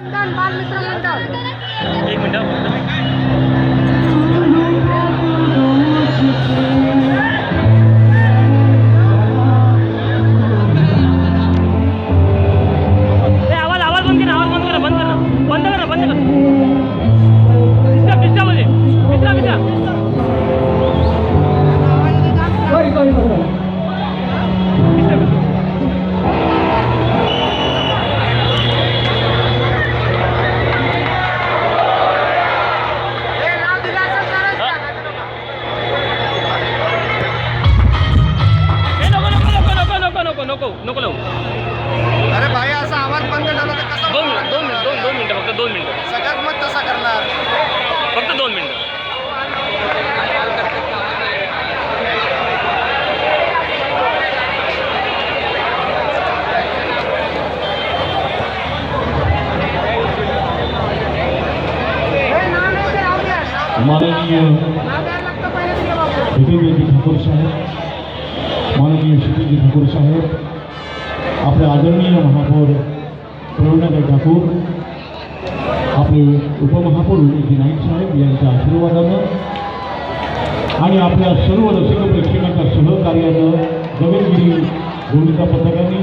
एक मिनिट आवाज बंद करा, आवाज बंद करा, बंद करा, बंद करा, डिस्टर्ब मध्ये नको लावू. अरे भाई असा आवाज बंद झाला तर कसं? 2 मिनिटं फक्त 2 मिनिटं. सगळ्यात मग तसा करणार. फक्त 2 मिनिटं. माननीय हितेंद्रजी ठाकूर साहेब, माननीय शिवजी ठाकूर साहेब, आपले आदरणीय महापौर प्रवीणाताई ठाकूर, आपले उपमहापौर उदयजी नाईक साहेब यांच्या आशीर्वादानं आणि आपल्या सर्व रसिक प्रेक्षकांच्या सहकार्यानं गगनगिरी गोविंदा पथकाने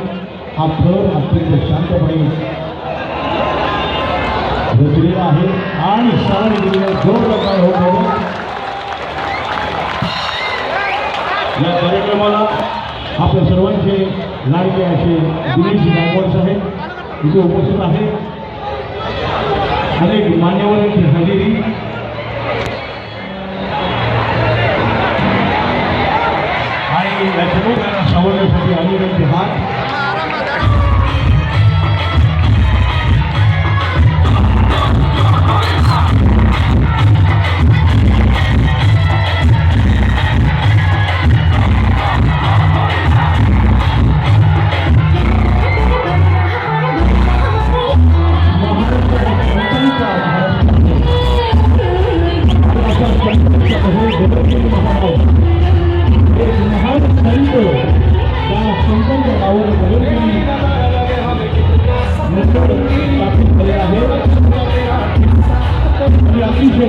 हा थर अत्यंत शांतपणे रचलेला आहे आणि सारा जोरदार होत आहे. या कार्यक्रमाला आपल्या सर्वांचे लाडके असे दिनेश गायकवाड साहेब इथे उपस्थित आहे. अनेक मान्यवरांची हजेरी आणि या सगळ्यांना सावरण्यासाठी अनेकांचे हात. अतिशय